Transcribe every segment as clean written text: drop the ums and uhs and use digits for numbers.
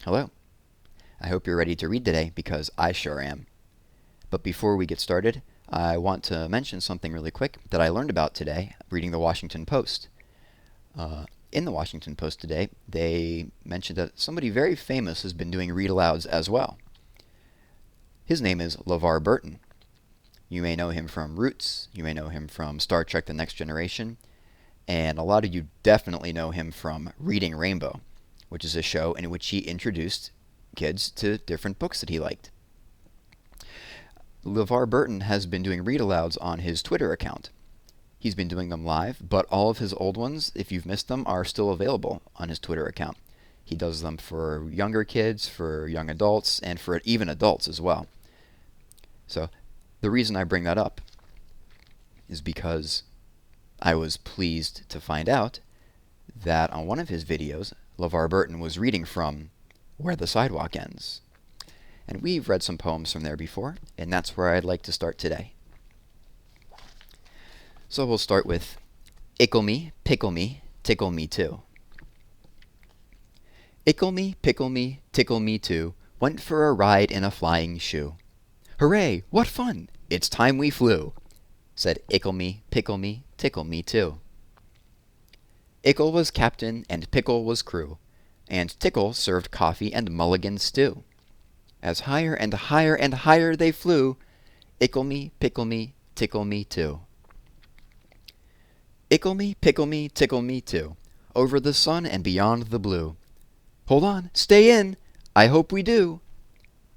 Hello. I hope you're ready to read today because I sure am. But before we get started, I want to mention something really quick that I learned about today reading the Washington Post. In the Washington Post today, they mentioned that somebody very famous has been doing read-alouds as well. His name is LeVar Burton. You may know him from Roots, you may know him from Star Trek The Next Generation, and a lot of you definitely know him from Reading Rainbow, which is a show in which he introduced kids to different books that he liked. LeVar Burton has been doing read-alouds on his Twitter account. He's been doing them live, but all of his old ones, if you've missed them, are still available on his Twitter account. He does them for younger kids, for young adults, and for even adults as well. So the reason I bring that up is because I was pleased to find out that on one of his videos, LeVar Burton was reading from Where the Sidewalk Ends. And we've read some poems from there before, and that's where I'd like to start today. So we'll start with Ickle me, pickle me, tickle me too. Ickle me, pickle me, tickle me too, went for a ride in a flying shoe. Hooray, what fun! It's time we flew, said Ickle me, pickle me, tickle me too. Ickle was captain and Pickle was crew, and Tickle served coffee and mulligan stew. As higher and higher and higher they flew, Ickle me, pickle me, tickle me too. Ickle me, pickle me, tickle me too, over the sun and beyond the blue. Hold on, stay in, I hope we do,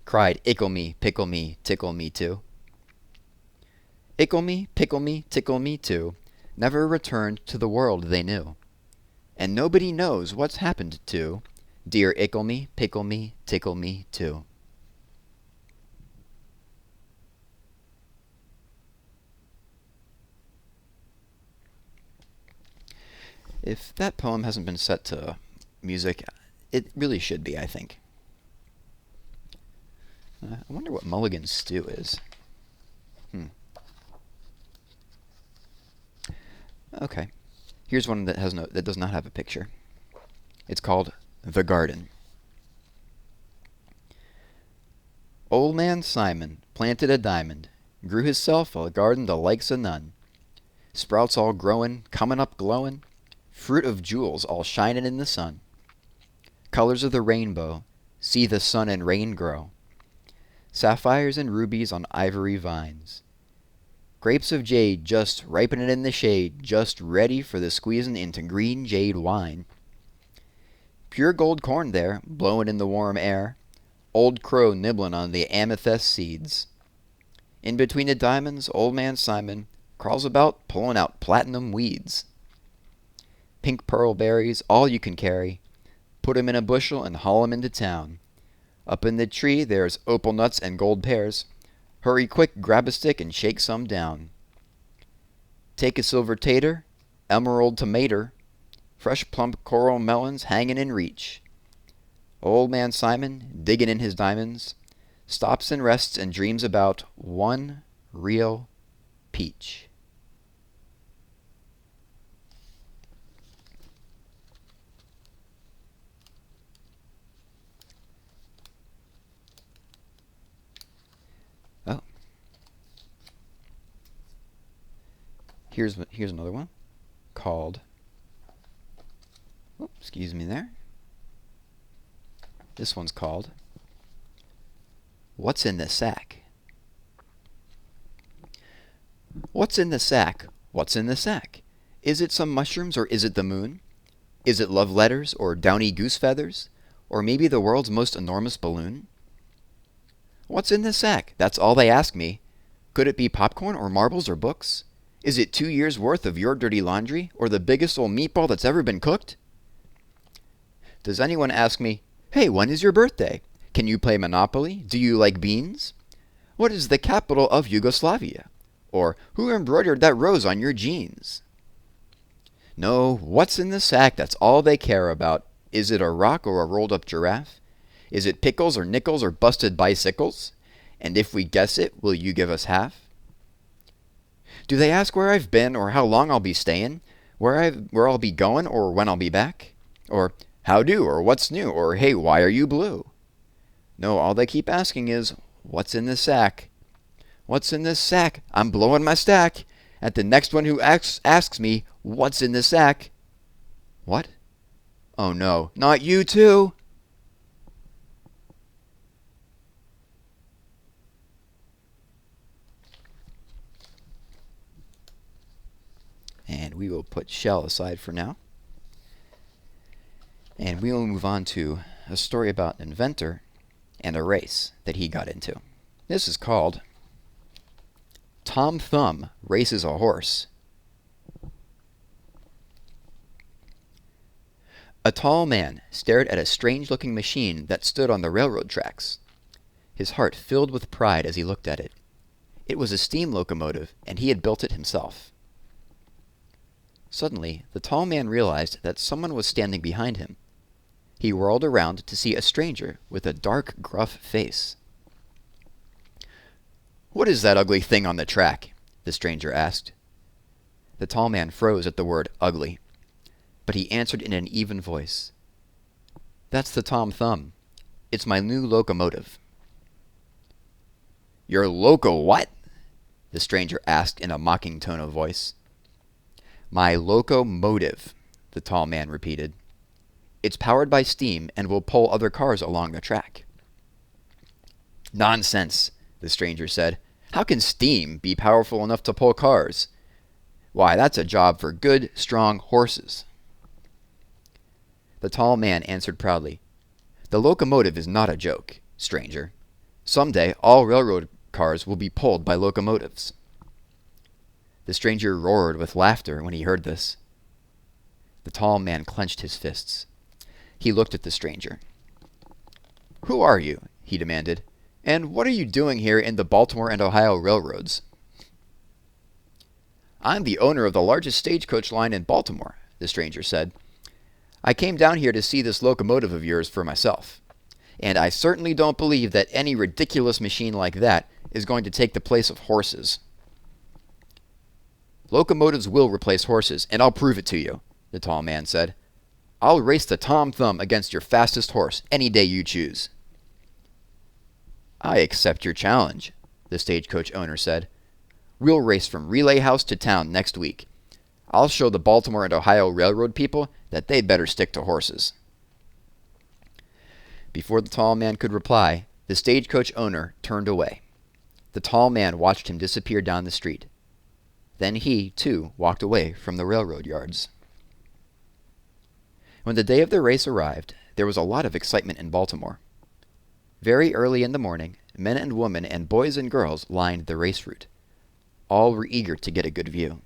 cried Ickle me, pickle me, tickle me too. Ickle me, pickle me, tickle me too, never returned to the world they knew. And nobody knows what's happened to dear Ickle me, pickle me, tickle me too. If that poem hasn't been set to music, it really should be, I think. I wonder what mulligan stew is. Okay. Here's one that does not have a picture. It's called The Garden. Old man Simon planted a diamond, grew hisself a garden the likes o' none. Sprouts all growin', comin' up glowin', fruit of jewels all shinin' in the sun. Colors of the rainbow, see the sun and rain grow. Sapphires and rubies on ivory vines. Grapes of jade just ripenin' in the shade, just ready for the squeezin' into green jade wine. Pure gold corn there, blowin' in the warm air. Old crow nibblin' on the amethyst seeds. In between the diamonds, old man Simon crawls about pullin' out platinum weeds. Pink pearl berries, all you can carry. Put 'em in a bushel and haul 'em into town. Up in the tree there's opal nuts and gold pears. Hurry quick, grab a stick and shake some down. Take a silver tater, emerald tomater, fresh plump coral melons hangin' in reach. Old man Simon, diggin' in his diamonds, stops and rests and dreams about one real peach. Oh. Here's another one called, oh, excuse me there. This one's called What's in the Sack? What's in the sack? What's in the sack? Is it some mushrooms or is it the moon? Is it love letters or downy goose feathers? Or maybe the world's most enormous balloon? What's in the sack? That's all they ask me. Could it be popcorn or marbles or books? Is it 2 years' worth of your dirty laundry or the biggest old meatball that's ever been cooked? Does anyone ask me, hey, when is your birthday? Can you play Monopoly? Do you like beans? What is the capital of Yugoslavia? Or who embroidered that rose on your jeans? No, what's in the sack? That's all they care about. Is it a rock or a rolled-up giraffe? Is it pickles or nickels or busted bicycles? And if we guess it, will you give us half? Do they ask where I've been or how long I'll be stayin'? Where I'll be goin' or when I'll be back? Or "How do?" or "What's new?" or "Hey, why are you blue?" No, all they keep asking is, "What's in this sack?" "What's in this sack? I'm blowing my stack. At the next one who asks me, 'What's in this sack?'" "What? Oh no, not you too!" And we will put Shel aside for now. And we will move on to a story about an inventor and a race that he got into. This is called Tom Thumb Races a Horse. A tall man stared at a strange-looking machine that stood on the railroad tracks. His heart filled with pride as he looked at it. It was a steam locomotive, and he had built it himself. Suddenly, the tall man realized that someone was standing behind him. He whirled around to see a stranger with a dark, gruff face. "What is that ugly thing on the track?" the stranger asked. The tall man froze at the word ugly, but he answered in an even voice. "That's the Tom Thumb. It's my new locomotive." "Your loco what?" the stranger asked in a mocking tone of voice. "My locomotive," the tall man repeated. "It's powered by steam and will pull other cars along the track." "Nonsense," the stranger said. "How can steam be powerful enough to pull cars? Why, that's a job for good, strong horses." The tall man answered proudly, "The locomotive is not a joke, stranger. Someday all railroad cars will be pulled by locomotives." The stranger roared with laughter when he heard this. The tall man clenched his fists. He looked at the stranger. "Who are you?" he demanded. "And what are you doing here in the Baltimore and Ohio railroads?" "I'm the owner of the largest stagecoach line in Baltimore," the stranger said. "I came down here to see this locomotive of yours for myself. And I certainly don't believe that any ridiculous machine like that is going to take the place of horses." "Locomotives will replace horses, and I'll prove it to you," the tall man said. "I'll race the Tom Thumb against your fastest horse any day you choose." "I accept your challenge," the stagecoach owner said. "We'll race from Relay House to town next week. I'll show the Baltimore and Ohio Railroad people that they'd better stick to horses." Before the tall man could reply, the stagecoach owner turned away. The tall man watched him disappear down the street. Then he, too, walked away from the railroad yards. When the day of the race arrived, there was a lot of excitement in Baltimore. Very early in the morning, men and women and boys and girls lined the race route. All were eager to get a good view.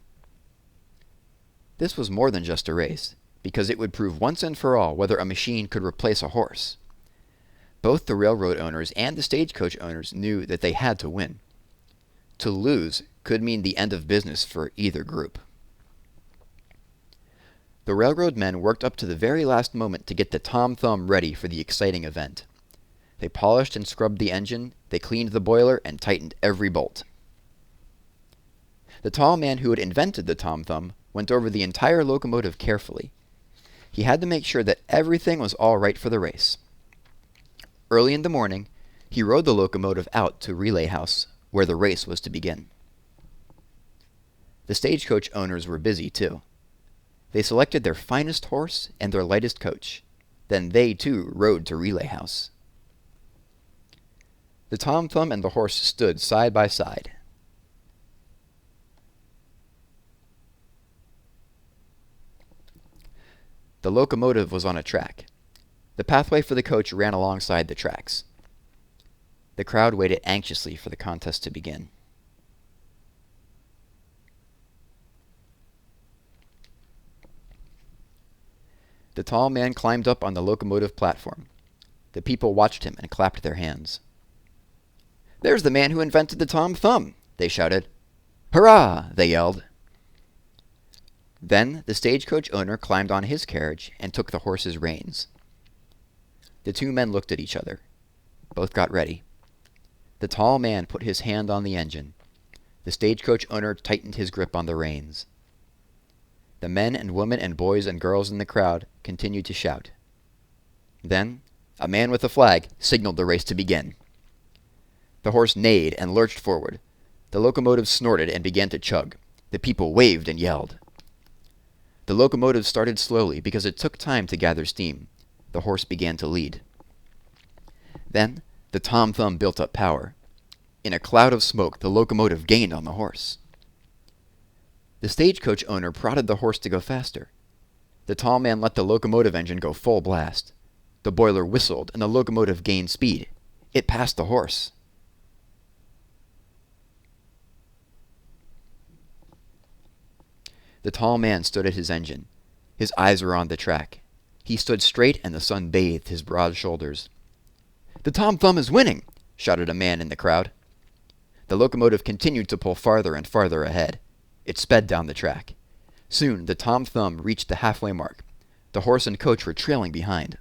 This was more than just a race, because it would prove once and for all whether a machine could replace a horse. Both the railroad owners and the stagecoach owners knew that they had to win. To lose could mean the end of business for either group. The railroad men worked up to the very last moment to get the Tom Thumb ready for the exciting event. They polished and scrubbed the engine, they cleaned the boiler, and tightened every bolt. The tall man who had invented the Tom Thumb went over the entire locomotive carefully. He had to make sure that everything was all right for the race. Early in the morning, he rode the locomotive out to Relay House, where the race was to begin. The stagecoach owners were busy, too. They selected their finest horse and their lightest coach. Then they, too, rode to Relay House. The Tom Thumb and the horse stood side by side. The locomotive was on a track. The pathway for the coach ran alongside the tracks. The crowd waited anxiously for the contest to begin. The tall man climbed up on the locomotive platform. The people watched him and clapped their hands. "There's the man who invented the Tom Thumb," they shouted. "Hurrah!" they yelled. Then the stagecoach owner climbed on his carriage and took the horse's reins. The two men looked at each other. Both got ready. The tall man put his hand on the engine. The stagecoach owner tightened his grip on the reins. The men and women and boys and girls in the crowd continued to shout. Then, a man with a flag signaled the race to begin. The horse neighed and lurched forward. The locomotive snorted and began to chug. The people waved and yelled. The locomotive started slowly because it took time to gather steam. The horse began to lead. Then, the Tom Thumb built up power. In a cloud of smoke, the locomotive gained on the horse. The stagecoach owner prodded the horse to go faster. The tall man let the locomotive engine go full blast. The boiler whistled, and the locomotive gained speed. It passed the horse. The tall man stood at his engine. His eyes were on the track. He stood straight, and the sun bathed his broad shoulders. "The Tom Thumb is winning!" shouted a man in the crowd. The locomotive continued to pull farther and farther ahead. It sped down the track. Soon the Tom Thumb reached the halfway mark. The horse and coach were trailing behind.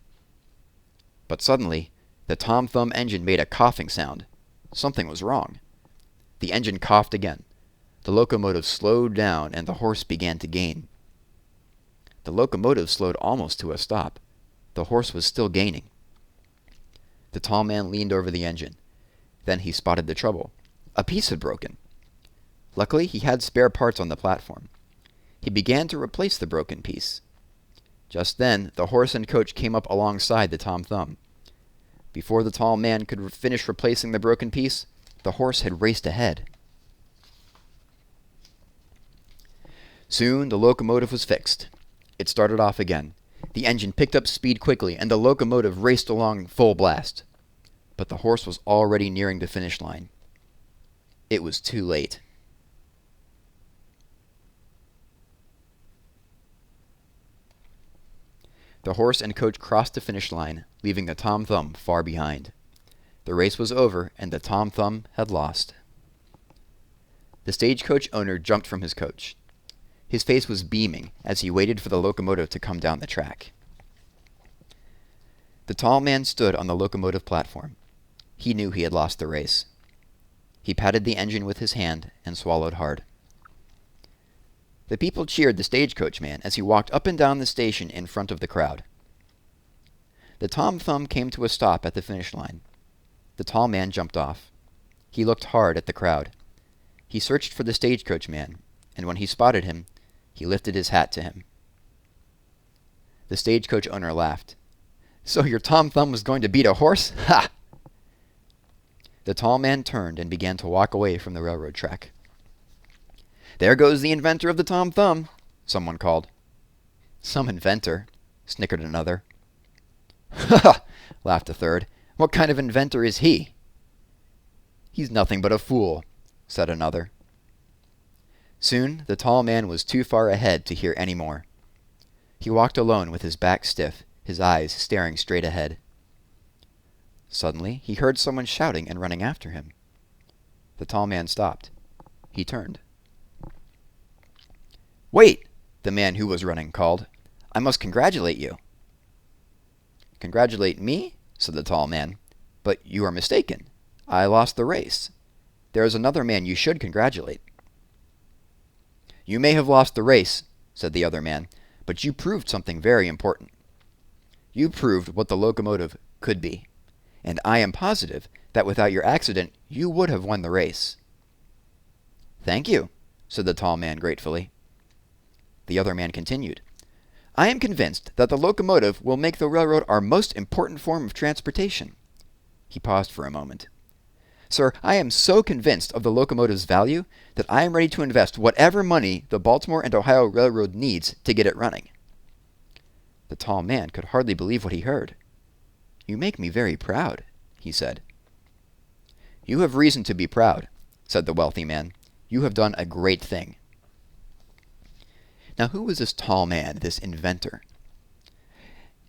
But suddenly, the Tom Thumb engine made a coughing sound. Something was wrong. The engine coughed again. The locomotive slowed down, and the horse began to gain. The locomotive slowed almost to a stop. The horse was still gaining. The tall man leaned over the engine. Then he spotted the trouble. A piece had broken. Luckily, he had spare parts on the platform. He began to replace the broken piece. Just then, the horse and coach came up alongside the Tom Thumb. Before the tall man could finish replacing the broken piece, the horse had raced ahead. Soon, the locomotive was fixed. It started off again. The engine picked up speed quickly, and the locomotive raced along full blast. But the horse was already nearing the finish line. It was too late. The horse and coach crossed the finish line, leaving the Tom Thumb far behind. The race was over, and the Tom Thumb had lost. The stagecoach owner jumped from his coach. His face was beaming as he waited for the locomotive to come down the track. The tall man stood on the locomotive platform. He knew he had lost the race. He patted the engine with his hand and swallowed hard. The people cheered the stagecoach man as he walked up and down the station in front of the crowd. The Tom Thumb came to a stop at the finish line. The tall man jumped off. He looked hard at the crowd. He searched for the stagecoach man, and when he spotted him, he lifted his hat to him. The stagecoach owner laughed. "So your Tom Thumb was going to beat a horse? Ha!" The tall man turned and began to walk away from the railroad track. "There goes the inventor of the Tom Thumb," someone called. "Some inventor," snickered another. "Ha ha!" laughed a third. "What kind of inventor is he?" "He's nothing but a fool," said another. Soon the tall man was too far ahead to hear any more. He walked alone with his back stiff, his eyes staring straight ahead. Suddenly he heard someone shouting and running after him. The tall man stopped. He turned. "Wait!" the man who was running called. "I must congratulate you." "Congratulate me?" said the tall man. "But you are mistaken. I lost the race. There is another man you should congratulate." "You may have lost the race," said the other man, "but you proved something very important. You proved what the locomotive could be, and I am positive that without your accident you would have won the race." "Thank you," said the tall man gratefully. The other man continued. "I am convinced that the locomotive will make the railroad our most important form of transportation." He paused for a moment. "Sir, I am so convinced of the locomotive's value that I am ready to invest whatever money the Baltimore and Ohio Railroad needs to get it running." The tall man could hardly believe what he heard. "You make me very proud," he said. "You have reason to be proud," said the wealthy man. "You have done a great thing." Now, who was this tall man, this inventor?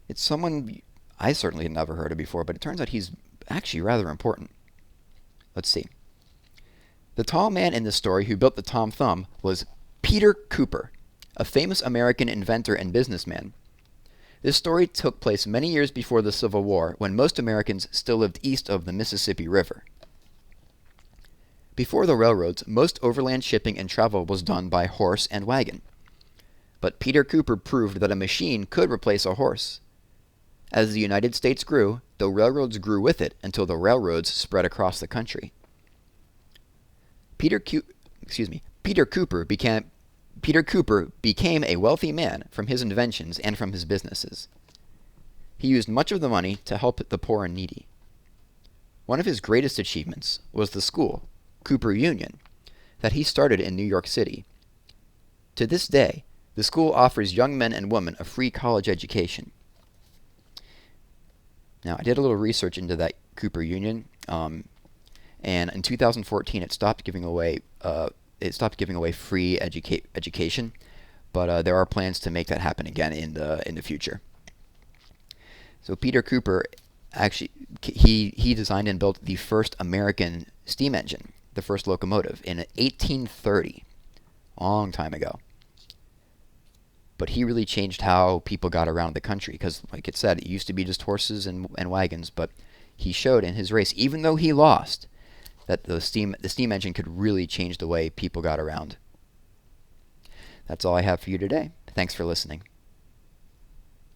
It's someone I certainly had never heard of before, but it turns out he's actually rather important. Let's see. The tall man in this story who built the Tom Thumb was Peter Cooper, a famous American inventor and businessman. This story took place many years before the Civil War, when most Americans still lived east of the Mississippi River. Before the railroads, most overland shipping and travel was done by horse and wagon. But Peter Cooper proved that a machine could replace a horse. As the United States grew, the railroads grew with it until the railroads spread across the country. Peter Cooper became a wealthy man from his inventions and from his businesses. He used much of the money to help the poor and needy. One of his greatest achievements was the school, Cooper Union, that he started in New York City. To this day, the school offers young men and women a free college education. Now, I did a little research into that Cooper Union, and in 2014, it stopped giving away free education, but there are plans to make that happen again in the future. So Peter Cooper actually he designed and built the first American steam engine, the first locomotive, in 1830, a long time ago. But he really changed how people got around the country because, like it said, it used to be just horses and wagons. But he showed in his race, even though he lost, that the steam engine could really change the way people got around. That's all I have for you today. Thanks for listening.